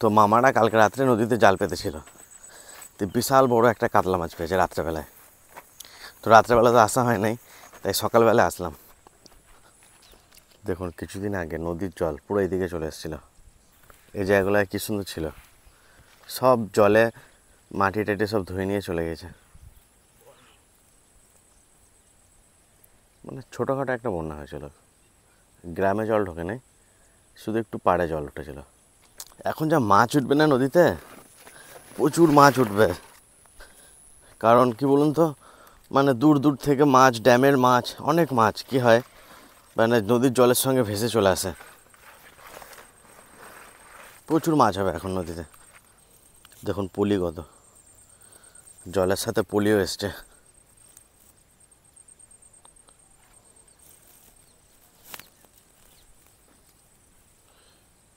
তো মামারা কালকে রাত্রে নদীতে জাল পেতেছিল, তো বিশাল বড় একটা কাতলা মাছ পেয়েছে রাত্রেবেলায়। তো রাত্রেবেলা তো আসা হয় নাই, তাই সকালবেলা আসলাম। দেখুন কিছুদিন আগে নদীর জল পুরো এইদিকে চলে এসেছিল। এই জায়গাগুলো কী সুন্দর ছিল, সব জলে মাটি টাটি সব ধুয়ে নিয়ে চলে গেছে। মানে ছোটোখাটো একটা বন্যা হয়েছিল, গ্রামে জল ঢোকে নাই, শুধু একটু পাড়ে জল উঠেছিল। এখন যা মাছ উঠবে না নদীতে, প্রচুর মাছ উঠবে। কারণ কি বলুন তো, মানে দূর দূর থেকে মাছ, ড্যামের মাছ, অনেক মাছ কি হয় মানে নদীর জলের সঙ্গে ভেসে চলে আসে। প্রচুর মাছ হবে এখন নদীতে। দেখুন পলি কত, জলের সাথে পলিও এসছে।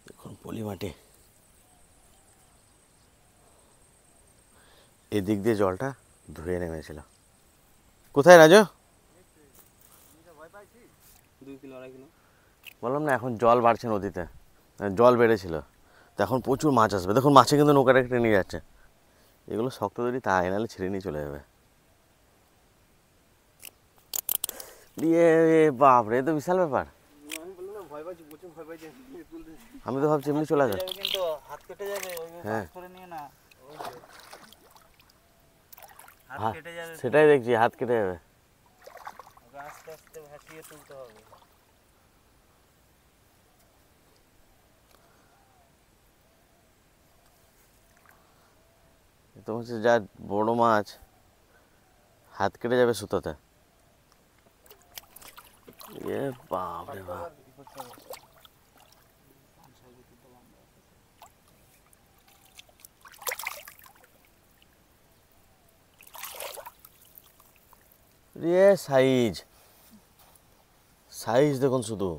দেখুন পলি মাটি, এদিক দিয়ে জলটা ধুয়ে নেমেছিল। কোথায় রাজু? বললাম না এখন জল বাড়ছে নদীতে, জল বেড়েছিল, তো এখন প্রচুর মাছ আসবে। দেখুন মাছে কিন্তু নৌকাটা টেনে নিয়ে যাচ্ছে। এগুলো শক্ত দড়ি, তাই নাহলে ছেড়ে নিয়ে চলে যাবে। ইয়ে বাপরে, এ তো বিশাল ব্যাপার। আমি তো ভাবছি এমনি চলে যাবে, হ্যাঁ সেটাই দেখছি, হাত কেটে যাবে। আস্তে আস্তে ভাসিয়ে তুলতে হবে। তো হচ্ছে যা বড় মাছ, হাত কেটে যাবে সুতোতে। এ বাপ রে বাপ, রে সাইজ সাইজ দেখুন শুধু,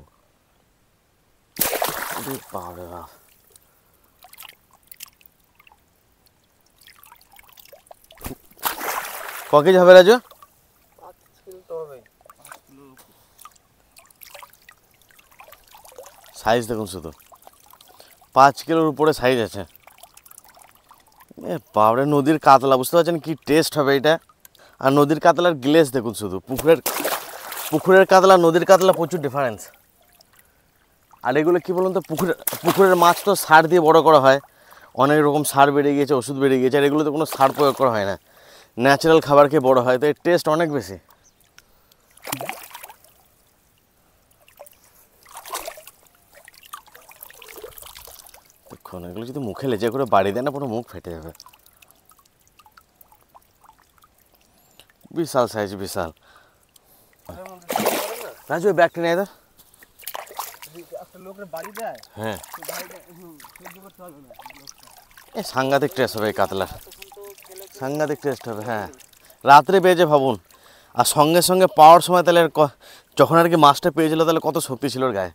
বাপ রে বাপ। ক কেজি হবে রাজু? সাইজ দেখুন শুধু, 5 কিলোর উপরে সাইজ আছে। এ বাপরে, নদীর কাতলা, বুঝতে পারছেন কি টেস্ট হবে এটা। আর নদীর কাতলার গ্লেজ দেখুন শুধু, পুকুরের কাতলা নদীর কাতলা প্রচুর ডিফারেন্স। আর এগুলো কী বলুন তো, পুকুরের মাছ তো সার দিয়ে বড় করা হয়, অনেক রকম সার বেড়ে গিয়েছে, ওষুধ বেড়ে গিয়েছে। আর এগুলোতে কোনো সার প্রয়োগ করা হয় না, ন্যাচারাল খাবার খেয়ে বড় হয়, তো এর টেস্ট অনেক বেশি। দেখুন এগুলো যদি মুখে লেজে করে বাড়ি দেয় না, পুরো মুখ ফেটে যাবে। বিশাল সাইজ, বিশাল। রাজু ওই ব্যাগটা নিয়ে হ্যাঁ, এ সাংঘাতিক টেস্ট হবে এই কাতলার, সাংঘাতিক টেস্ট হবে। হ্যাঁ রাত্রে পেয়েছে ভাবুন, আর সঙ্গে সঙ্গে পাওয়ার সময় তাহলে যখন আর কি মাছটা পেয়েছিল তাহলে কত শক্তি ছিল ওর গায়ে।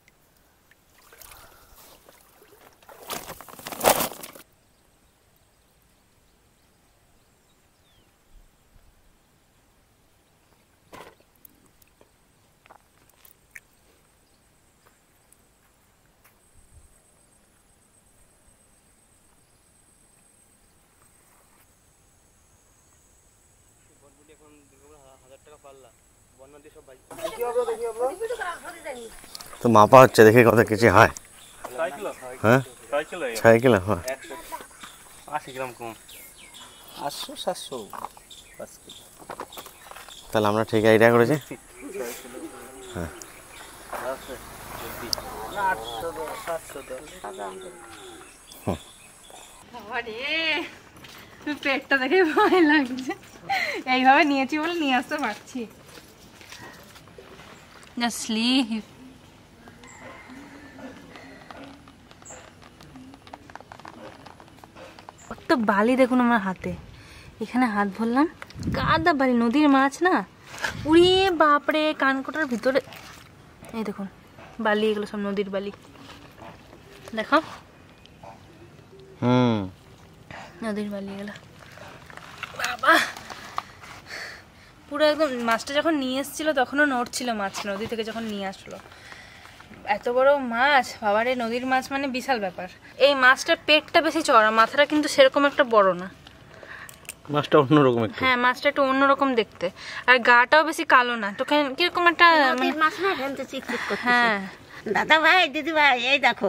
তো মাপা হচ্ছে, দেখি কত কিছু হয়। হ্যাঁ 6 কিলো, হ্যাঁ 80 গ্রাম কম, 800 700 5 কিলো। তাহলে আমরা ঠিক আইডিয়া করেছি। হ্যাঁ পেটটা দেখে ভয় লাগছে, এইভাবে নিয়েছি বলে নিয়ে আসতে পারছি। কত বালি দেখুন আমার হাতে, এখানে হাত ভরলাম, কাদা বালি, নদীর মাছ না, উড়িয়ে বাপরে কানকোটার ভিতরে। এই দেখুন বালি, এগুলো সব নদীর বালি, দেখো নদীর বালি এগুলো। বাবা পুরো একদম, মাছটা যখন নিয়ে এসেছিল তখনও নড়ছিল মাছ, নদী থেকে যখন নিয়ে আসলো। এত বড় মাছ, বাবারে নদীর মাছ মানে বিশাল ব্যাপার। এই মাছটার পেটটা বেশি চড়া, মাথাটা কিন্তু সেরকম একটা বড় না। মাছটা অন্যরকম একটু। হ্যাঁ, মাছটা একটু অন্যরকম দেখতে, আর গাটাও বেশি কালো না, তো কিরকম একটা মাছ না ফেলতে চিকচিক করতেছে। হ্যাঁ দাদা ভাই, দিদি ভাই, এই দেখো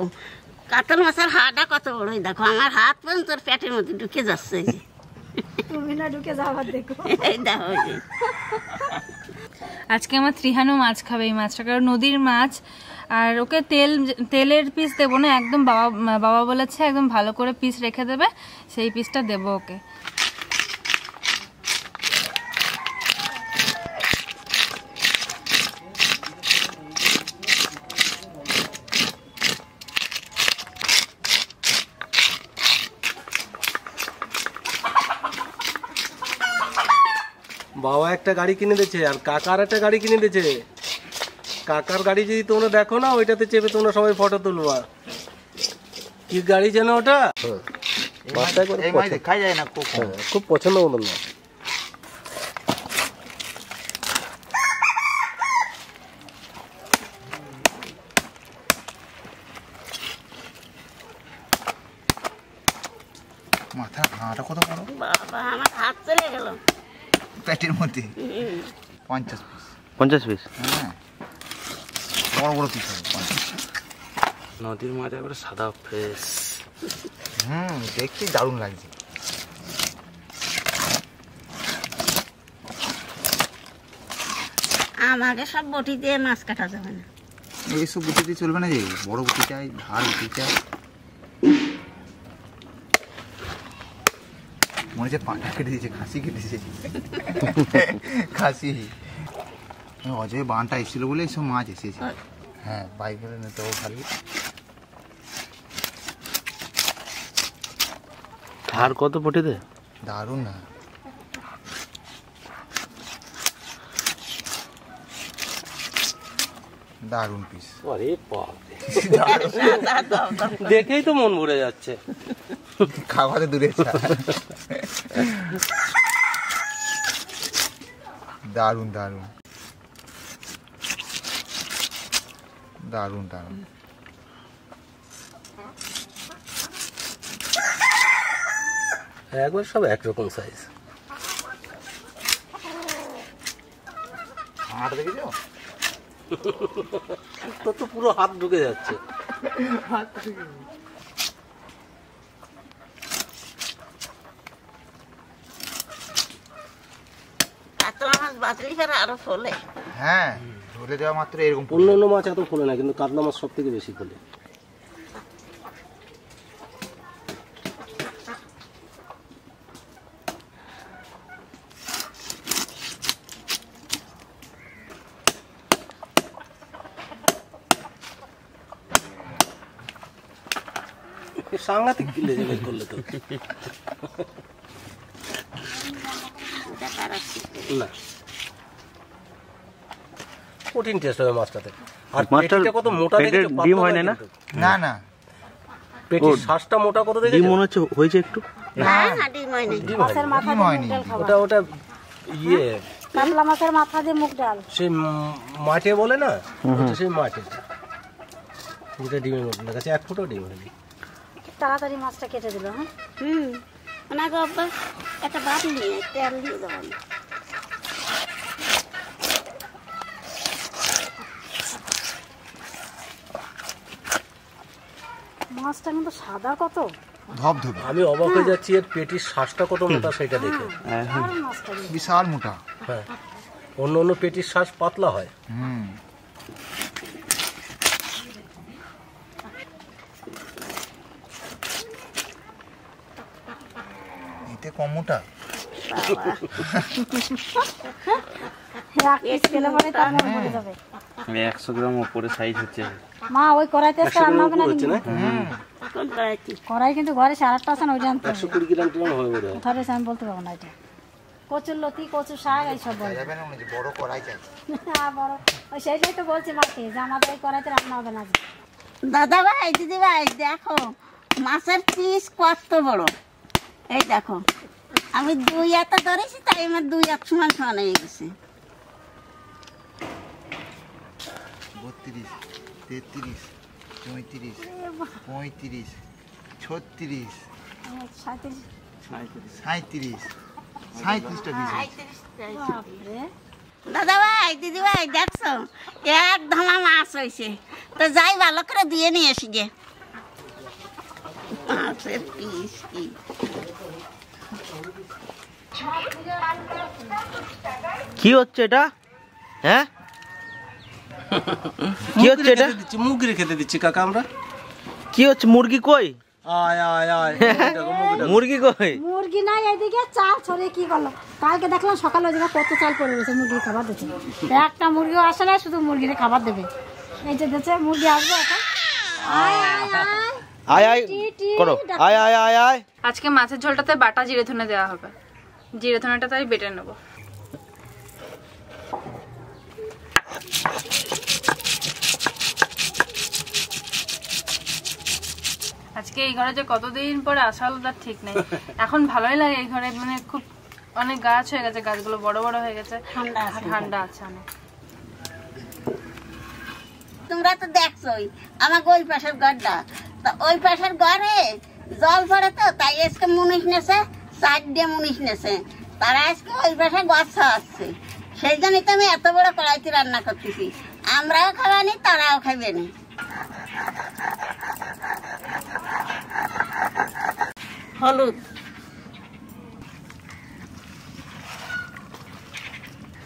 কাতল মাছের হাড়টা কত বড়, এই দেখো আমার হাত পর্যন্ত তোর পেটের মধ্যে ঢুকে যাচ্ছে। এই যে তুমি না ঢুকে যাবার দেখো। এই দেখো, এই যে আজকে আমার ত্রিহানও মাছ খাবে এই মাছটা, কারণ নদীর মাছ। আর ওকে তেলের পিস দেবো না, একদম বাবা বলেছে একদম ভালো করে পিস রেখে দেবে, সেই পিসটা দেবো ওকে। বাবা একটা গাড়ি কিনে দিয়েছে আর কাকার একটা গাড়ি কিনে দিয়েছে। কাকার গাড়ি যদি তোমরা দেখো না, ওইটাতে চেপে তোমরা সবাই ফটো তুলবা। কি গাড়ি যেন ওটা? দেখা যায় না, খুব পছন্দ মতো না। মাথা হাঁটা কত বড়, বাবা আমার হাত চলে গেল পেটের মধ্যে। 50 পিস। 50 পিস? হ্যাঁ, বড় বড় পিস হবে 50। নদীর মাছ একবারে সাদা ফ্রেশ। দেখতে দারুণ লাগছে। আমাকে সব বটি দিয়ে মাছ কাটা যাবে না। এইসব বুটি দিয়ে চলবে না, যে বড় বুটি চাই, ধার বুটি চাই। মনে হচ্ছে পাটা কেটে দিয়েছে, খাসি কেটেছে। খাসি। অজয় বানটা এসেছিল বলে এইসব মাছ এসেছে। হ্যাঁ, বাইক করে নিতে হবে খালি। ধার কত পটিতে? দারুণ না? দারুণ পিস। আরে বাপ, দেখেই তো মন ভরে যাচ্ছে। খাবারে দূরে চা। দারুণ দারুণ দারুণ দারুণ। একবার সব একরকম সাইজ। হাঁটা দেখেছো? তো তো পুরো হাত ঢুকে যাচ্ছে। কাতলা মাছ বাঁচলি ফের আরো ফলে। হ্যাঁ, ধরে দেওয়া মাত্র এরকম। অন্য অন্য মাছ এত ফোলে না, কিন্তু কাতলা মাছ সব থেকে বেশি ফোলে। সাংঘাতিক কিলে যাবে করলে তো না, কঠিন টেস্ট হবে মাছটাতে। আর মাছটা কত মোটা দেখে ডিম হয় না? না না, পেটির শ্বাসটা মোটা কত দেখে মনে হচ্ছে হয়েছে একটু। না না, ডিম হয়নি। মাছের মাথা দিয়ে মুগ ডাল খাওয়া। ওটা ইয়ে কাতলা মাছের মাথা দিয়ে মুগ ডাল, সেই মাঠে বলে না, ওটা সেই মাঠে যেটা ডিমের মতো দেখাচ্ছে। 1 ফুটও ডিম হয়নি। তাড়াতাড়ি মাছটা কেটে দিল। হ্যাঁ, ওনাকে আব্বা একটা বাটি নিয়ে তেল দিয়ে দেবেন। মাছটা কিন্তু সাদা কত ধবধবে। আমি অবাক হয়ে যাচ্ছি এর পেটির শ্বাসটা কত মোটা সেটা দেখে। বিশাল মোটা। হ্যাঁ, অন্য অন্য পেটির শ্বাস পাতলা হয়। এতে কম মোটা। রাখ স্কেলে পরে তার মনে পড়ে যাবে। 100 গ্রাম উপরে সাইজ হচ্ছে। মা ওই কড়াইতে আজকে রান্না হবে না কিন্তু। কোন কড়াইতে? কড়াই কিন্তু ঘরে সারাটা আছে না, ওইটা আনতে হবে। 120 গ্রাম টোন হবে বোধ হয়। ধরে আমি বলতে পারবো না এটা। কচুর লতি, কচু শাক এইসব বলে। যাবে না, বড় কড়াই চাই। হ্যাঁ বড়, ওই সেইটাই তো বলছি মাকে যে আমাদের এই কড়াইতে রান্না হবে না। দাদা ভাই, দিদি ভাই, দেখো মাছের পিস কত বড়। এই দেখো, আমি 2 হাতে ধরেছি, তাই আমার 2 হাত সমান সমান হয়ে গেছে। 32। 33, 34, 35, 36, 37, 37টা পিস আছে। দাদা ভাই দিদি ভাই দেখছো এক ধামা মাছ হয়েছে, তো যাই ভালো করে দিয়ে নিয়ে আসি গে। মাছের পিস কি কি হচ্ছে এটা? হ্যাঁ কি হচ্ছে এটা? মুরগি খেতে দিচ্ছি কাকা আমরা। কি হচ্ছে? মুরগি কই? আয় আয় আয় মুরগি কই? মুরগি নাই, এদিকে চাল ছড়ে কি করলো। কালকে দেখলাম সকালে ওই জায়গায় কত চাল পড়ে রয়েছে মুরগির খাবার দিতে। একটা মুরগিও আসে না, শুধু মুরগির খাবার দেবে। এই যে দেখছে মুরগি আসবে এখন। আয় আয় আয় আয় আয় করো, আয় আয় আয় আয়। আজকে মাছের ঝোলটাতে বাটা জিরে ধনে দেওয়া হবে। জিরে ধনেটা তাই বেটে নেব। আজকে এই ঘরে যে কতদিন পরে আসা হলো তার ঠিক নেই। এখন ভালোই লাগে এই ঘরে, মানে খুব অনেক গাছ হয়ে গেছে, গাছগুলো বড় বড় হয়ে গেছে, ঠান্ডা আছে অনেক। তোমরা তো দেখছোই আমার ওই পাশের ঘরটা, তা ওই পাশের ঘরে জল পড়ে, তো তাই আজকে মুনিশ নেছে, 4 মুনিশ নেছে, তারা আজকে ওই পাশে গাছ আসছে। সেই জন্যই তো আমি এত বড় কড়াইতে রান্না করতেছি। আমরাও খাবানি, তারাও খাবে না। হলুদ,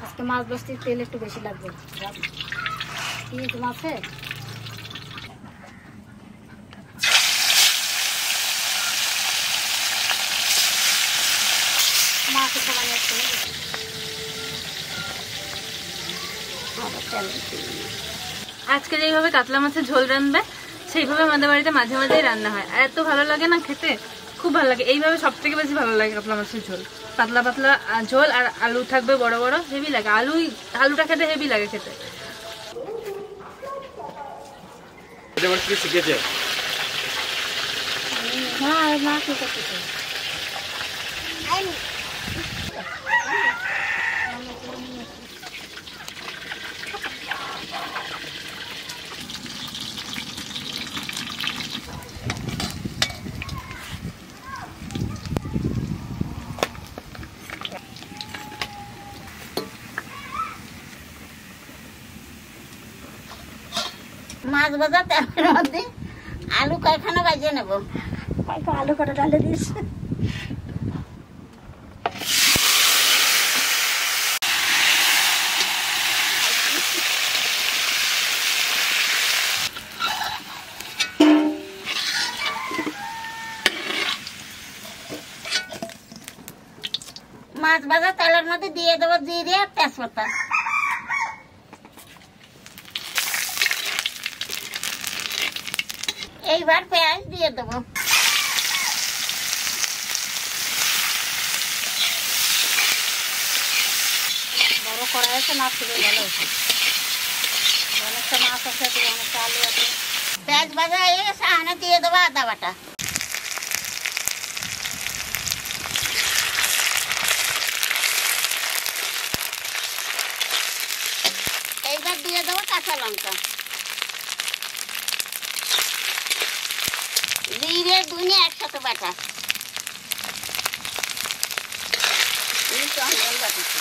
আজকে মাছ বস্তির তেল একটু বেশি লাগবে। কি মাছে মাছ সবাই আজকে যেইভাবে কাতলা মাছের ঝোল রান্নবে সেইভাবে আমাদের বাড়িতে মাঝে মাঝেই রান্না হয়, আর এত ভালো লাগে না খেতে, খুব ভালো লাগে। এইভাবে সব থেকে বেশি ভালো লাগে কাতলা মাছের ঝোল। পাতলা পাতলা ঝোল আর আলু থাকবে বড় বড়, হেভি লাগে। আলুটা খেতে হেভি লাগে খেতে। শিখেছে হ্যাঁ মা কি করতেছে। মাছ ভাজা তেলের মধ্যে আলু কয়খানা বাজিয়ে নেব। কয়েকটা আলু কটা ডালে দিস। মাছ ভাজা তেলের মধ্যে দিয়ে দেবো জিরে আর তেজপাতা। এইবার পেঁয়াজ দিয়ে দেবো। বড় কড়াই আছে, মাছ তুলে ভালো হয়েছে। অনেকটা মাছ আছে, অনেকটা আলু আছে। পেঁয়াজ ভাজা হয়ে গেছে, আনে দিয়ে দেবো আদা বাটা। এইবার দিয়ে দেবো কাঁচা লঙ্কা, জিরে ধনে একসাথে বাটা। জল বাটিতে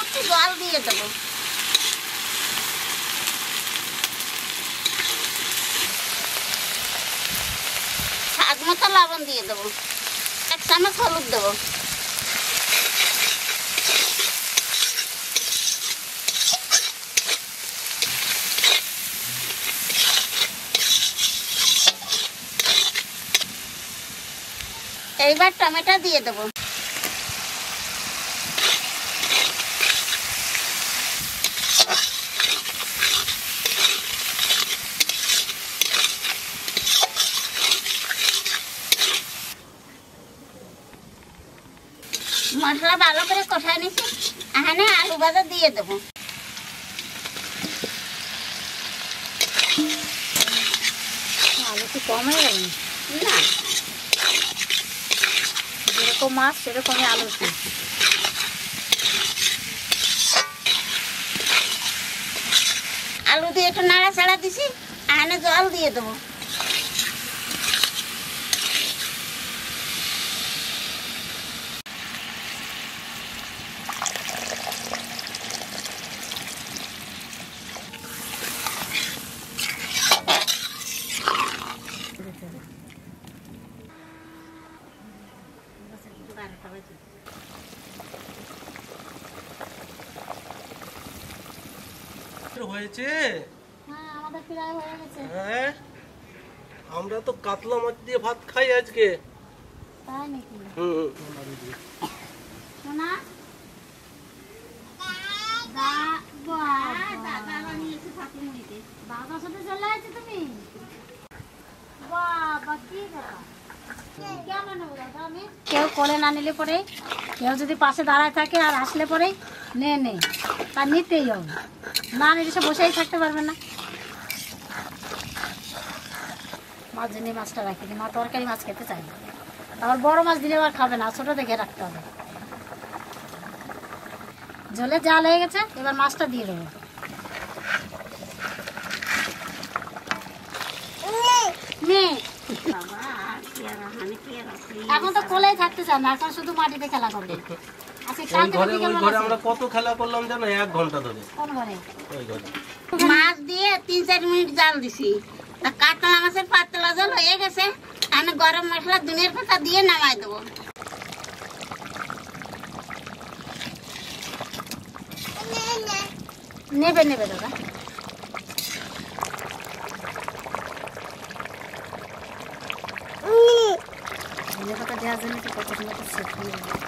একটু জল দিয়ে দেবো। স্বাদ মতো লবণ দিয়ে দেবো, 1 চামচ হলুদ দেবো। এইবার টমেটো দিয়ে দেবো। মশলা ভালো করে কষায় নিচ্ছি, এখানে আলু ভাজা দিয়ে দেবো। আলু কি কম হয়ে গেল? না, যেরকম মাছ সেরকমই আলু দিই। আলু দিয়ে একটু নাড়াচাড়া দিছি, এখানে জল দিয়ে দেবো। হয়েছে। হ্যাঁ আমাদের প্রায় হয়ে গেছে। হ্যাঁ, আমরা তো কাতলা মাছ দিয়ে ভাত খাই আজকে। তাই নাকি? হুম, সোনা দাদার সাথে চলে যাচ্ছে তুমি? বাবা কি ব্যাপার, কেমন নেবো দাদা আমি? কেউ কোলে না নিলে পরে, কেউ যদি পাশে দাঁড়ায় থাকে আর আসলে পরে নে নে, তা নিতেই হবে, না নিলে সে বসেই থাকতে পারবে না। মাছ জন্য মাছটা রাখি দিই, মা তরকারি মাছ খেতে চাই না, আবার বড় মাছ দিলে আবার খাবে না, ছোট দেখে রাখতে হবে। জলে জাল হয়ে গেছে, এবার মাছটা দিয়ে দেবো। এখন তো কোলেই থাকতে চান না, এখন শুধু মাটিতে খেলা করবে। আচ্ছা কালকে ওই ঘরে আমরা কত খেলা করলাম জানো, 1 ঘন্টা ধরে। কোন ঘরে? ওই ঘরে মাছ দিয়ে 3-4 মিনিট জাল দিছি, তা কাতলা মাছের পাতলা জল হয়ে গেছে, আমি গরম মশলা দুনিয়ার পাতা দিয়ে নামাই দেবো। নেবে নেবে দাদা। ধনে পাতা দেওয়ার জন্য তো কত সময় সেট হয়ে যাবে।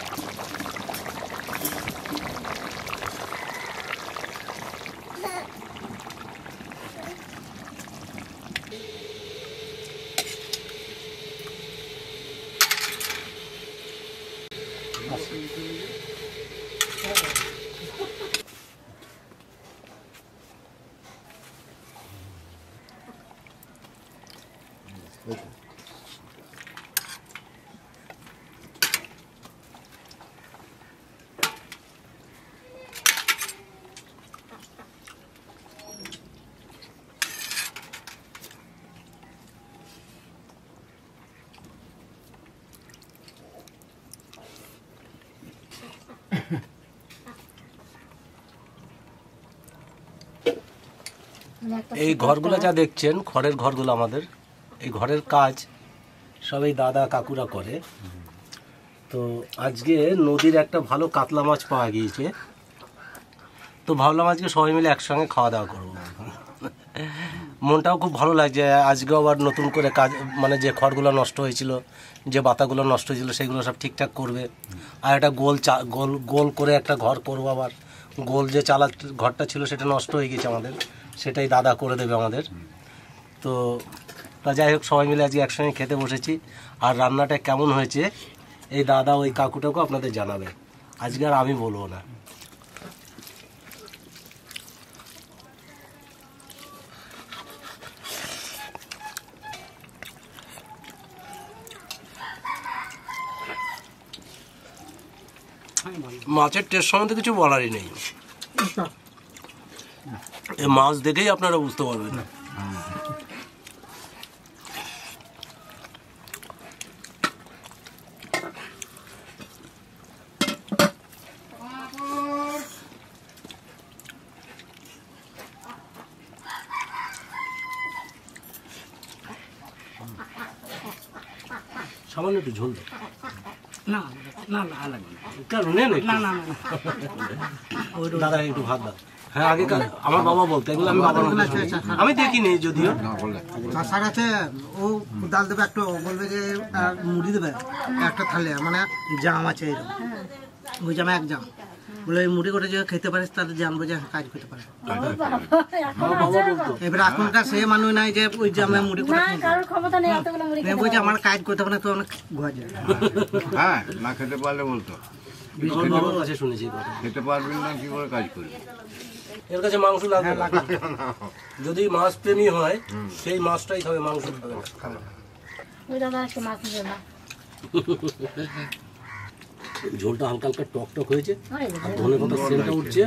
এই ঘরগুলো যা দেখছেন, খড়ের ঘরগুলো আমাদের, এই ঘরের কাজ সবাই দাদা কাকুরা করে। তো আজকে নদীর একটা ভালো কাতলা মাছ পাওয়া গিয়েছে, তো ভাবলাম আজকে সবাই মিলে একসঙ্গে খাওয়া দাওয়া করবো। মনটাও খুব ভালো লাগছে, আজকেও আবার নতুন করে কাজ, মানে যে খড়গুলো নষ্ট হয়েছিল, যে বাতাগুলো নষ্ট হয়েছিল, সেগুলো সব ঠিকঠাক করবে। আর একটা গোল করে একটা ঘর করবো আবার। গোল যে ঘরটা ছিল সেটা নষ্ট হয়ে গেছে আমাদের, সেটাই দাদা করে দেবে আমাদের। তো তা যাই হোক, সবাই মিলে আজকে একসঙ্গে খেতে বসেছি। আর রান্নাটা কেমন হয়েছে এই দাদা ওই কাকুটাকেও আপনাদের জানাবে, আজকে আর আমি বলবো না। মাছের টেস্ট সম্বন্ধে কিছু বলারই নেই, এই মাছ দেখেই আপনারা বুঝতে পারবেন। সামান্য একটু ঝোল দাও। না না না লাগবে না। কেন নেন না না না দাদা একটু ভাত দাও। হ্যাঁ আগে আমার বাবা বলতো, এগুলো আমি বাবার মুখে শুনি। আমি দেখিনি যদিও। কাঁচা গাছে ও ডাল দেবে একটু, বলবে যে মুড়ি দেবে একটা থালে, মানে জাম আছে এরকম, ওই জামে 1 জাম, বলে মুড়ি করে যে খেতে পারিস তাহলে জানবো যে কাজ করতে পারে। আমার বাবা বলতো। এবার এখনকার সে মানুষ নাই যে ওই জামে মুড়ি করে কারোর ক্ষমতা নেই এতগুলো মুড়ি খেতে। বলছে আমার কাজ করতে পারে না, তো অনেক ঘুয়া যায়। হ্যাঁ, না খেতে পারলে বলতো আমার বাবার কাছে শুনেছি এই কথা। খেতে পারবেন না, কি করে কাজ করবে? এর কাছে মাংস লাগবে না। যদি মাছ প্রেমী হয় সেই মাছটাই খাবে, মাংস খাবে না। ওই দাদা একটু মাছ নিবে না। ঝোলটা হালকা হালকা টক টক হয়েছে, আর ধনে পাতার সেন্টটা উঠছে,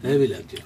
হেভি লাগছে।